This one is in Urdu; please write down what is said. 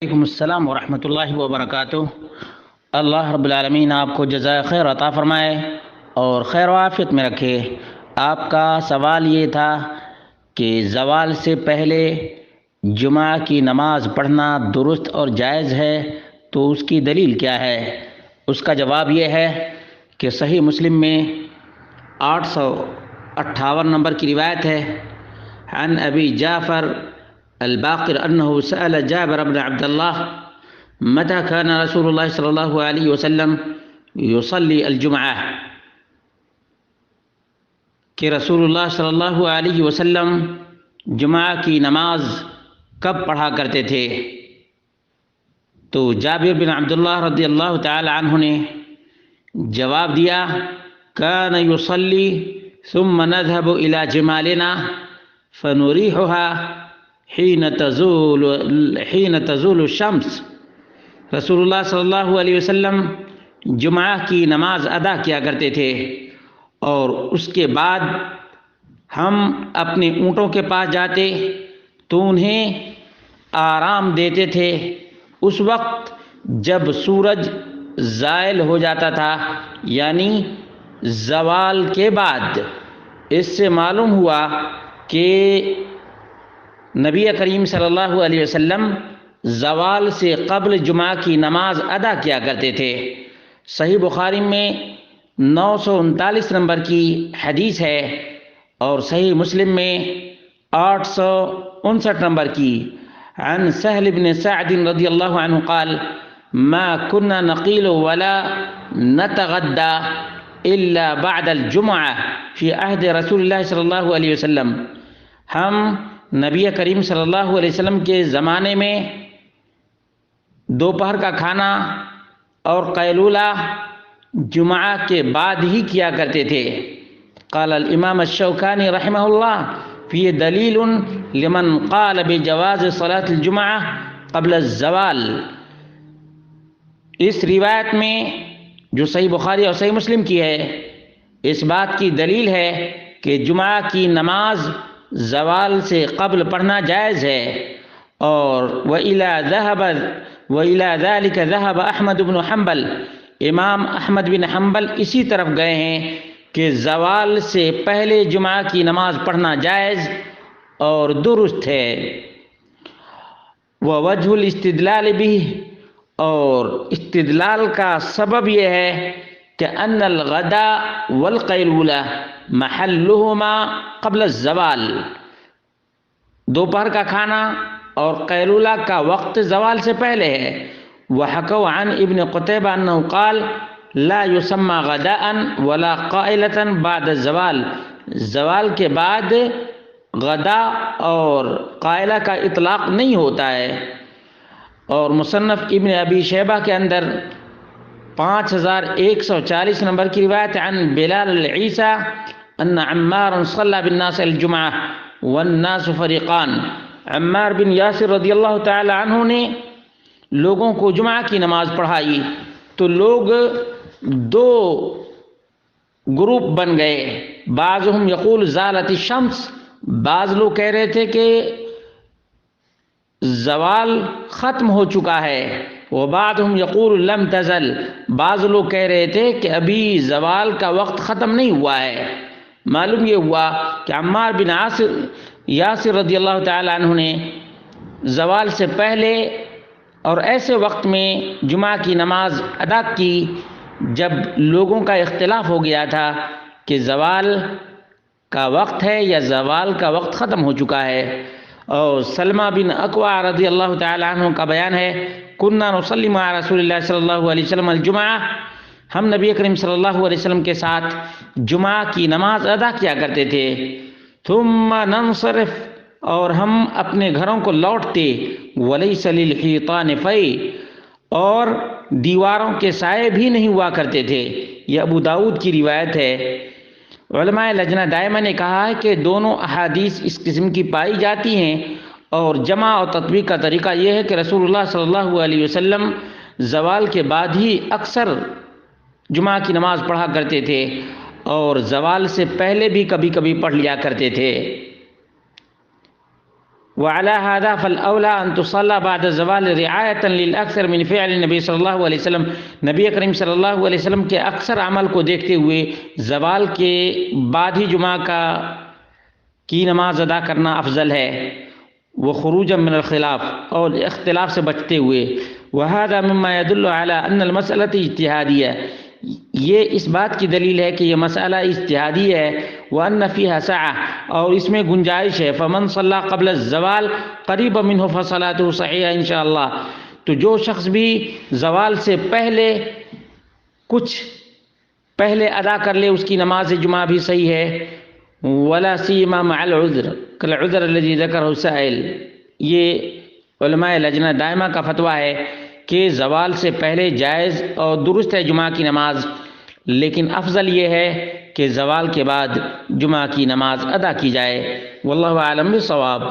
وعلیکم السلام ورحمۃ اللہ وبرکاتہ۔ اللہ رب العالمین آپ کو جزائے خیر عطا فرمائے اور خیر و عافیت میں رکھے۔ آپ کا سوال یہ تھا کہ زوال سے پہلے جمعہ کی نماز پڑھنا درست اور جائز ہے تو اس کی دلیل کیا ہے؟ اس کا جواب یہ ہے کہ صحیح مسلم میں 858 نمبر کی روایت ہے، عن ابی جعفر الباقر انه سأل جابر بن عبد الله متى كان رسول الله صلی اللہ علیہ وسلم يصلي الجمعہ، کہ رسول اللہ صلی اللہ علیہ وسلم جمعہ کی نماز کب پڑھا کرتے تھے؟ تو جابر بن عبداللہ رضی اللہ تعالی عنہ نے جواب دیا، كان يصلي ثم نذهب إلى جمالنا فنريحها حين تزول الشمس۔ رسول اللہ صلی اللہ علیہ وسلم جمعہ کی نماز ادا کیا کرتے تھے اور اس کے بعد ہم اپنے اونٹوں کے پاس جاتے تو انہیں آرام دیتے تھے اس وقت جب سورج زائل ہو جاتا تھا، یعنی زوال کے بعد۔ اس سے معلوم ہوا کہ نبی کریم صلی اللہ علیہ وسلم زوال سے قبل جمعہ کی نماز ادا کیا کرتے تھے۔ صحیح بخاری میں 939 نمبر کی حدیث ہے اور صحیح مسلم میں 859 نمبر کی، عن سہل بن سعد رضی اللہ عنہ قال ما كنا نقيل ولا نتغدى الا بعد الجمعہ فی عہد رسول اللہ صلی اللہ علیہ وسلم۔ ہم نبی کریم صلی اللہ علیہ وسلم کے زمانے میں دوپہر کا کھانا اور قیلولہ جمعہ کے بعد ہی کیا کرتے تھے۔ قال الامام الشوکانی رحمہ اللہ فی دلیل لمن قال بجواز صلاة الجمعہ قبل الزوال۔ اس روایت میں جو صحیح بخاری اور صحیح مسلم کی ہے، اس بات کی دلیل ہے کہ جمعہ کی نماز زوال سے قبل پڑھنا جائز ہے، اور وَإِلَى ذَلِكَ ذَهَبَ احمد بن حنبل، امام احمد بن حنبل اسی طرف گئے ہیں کہ زوال سے پہلے جمعہ کی نماز پڑھنا جائز اور درست ہے۔ ووجہ الاستدلال به، اور استدلال کا سبب یہ ہے کہ ان الغداء والقیلولہ محلہما قبل الزوال، دوپہر کا کھانا اور قیلولہ کا وقت زوال سے پہلے ہے۔ وحکوا عن ابن قتیبہ انہ قال لا یسمى غداء ولا قائلة بعد الزوال، زوال کے بعد غدا اور قائلہ کا اطلاق نہیں ہوتا ہے۔ اور مصنف ابن ابی شیبہ کے اندر 5140 نمبر کی روایت عن بلال العیسیٰ ان عمار صلی بالناس الجمعہ والناس فریقان، عمار بن یاسر رضی اللہ تعالی عنہ نے لوگوں کو جمعہ کی نماز پڑھائی تو لوگ دو گروپ بن گئے، بعضهم یقول زالت الشمس، بعض لوگ کہہ رہے تھے کہ زوال ختم ہو چکا ہے، وبعضهم یقول لم تزل، بعض لوگ کہہ رہے تھے کہ ابھی زوال کا وقت ختم نہیں ہوا ہے۔ معلوم یہ ہوا کہ عمار بن یاسر رضی اللہ تعالی عنہ نے زوال سے پہلے اور ایسے وقت میں جمعہ کی نماز ادا کی جب لوگوں کا اختلاف ہو گیا تھا کہ زوال کا وقت ہے یا زوال کا وقت ختم ہو چکا ہے۔ اور سلمہ بن اکوع رضی اللہ تعالی عنہ کا بیان ہے، کننا نصلی مع رسول اللہ صلی اللہ علیہ وسلم الجمعہ، ہم نبی کریم صلی اللہ علیہ وسلم کے ساتھ جمعہ کی نماز ادا کیا کرتے تھے۔ ثم ننصرف، اور ہم اپنے گھروں کو لوٹتے، ولیس للحیطان فی، اور دیواروں کے سائے بھی نہیں ہوا کرتے تھے۔ یہ ابو داؤد کی روایت ہے۔ علماء لجنہ دائمہ نے کہا ہے کہ دونوں احادیث اس قسم کی پائی جاتی ہیں، اور جمع اور تطبیق کا طریقہ یہ ہے کہ رسول اللہ صلی اللہ علیہ وسلم زوال کے بعد ہی اکثر جمعہ کی نماز پڑھا کرتے تھے اور زوال سے پہلے بھی کبھی کبھی پڑھ لیا کرتے تھے۔ وعلى هذا فالأولى أن تصلى بعد الزوال رعاية للأكثر من فعل النبی صلی اللہ علیہ وسلم، نبی کریم صلی اللہ علیہ وسلم کے اکثر عمل کو دیکھتے ہوئے زوال کے بعد ہی جمعہ کی نماز ادا کرنا افضل ہے، وخروجا من الخلاف، اور اختلاف سے بچتے ہوئے، وهذا مما يدل على أن المسألة اجتهادية، یہ اس بات کی دلیل ہے کہ یہ مسئلہ اجتہادی ہے، وَأَنَّ فِيهَا سَعَةٌ، اور اس میں گنجائش ہے، فَمَنْ صَلَّى قَبْلَ الزَّوَالِ قَرِيبًا مِنْهُ فَصَلَاتُهُ صَحِيحَةٌ انشاءاللہ، تو جو شخص بھی زوال سے پہلے کچھ پہلے ادا کر لے اس کی نماز جمعہ بھی صحیح ہے، وَلَا سِيمَا مَعَ الْعُذْرِ كَالْعُذْرِ الَّذِي ذَكَرَهُ السَّائِلُ، یہ علماء لجنہ دائمہ کا فتویٰ ہے کہ زوال سے پہلے جائز اور درست ہے جمعہ کی نماز، لیکن افضل یہ ہے کہ زوال کے بعد جمعہ کی نماز ادا کی جائے، واللہ اعلم بالصواب۔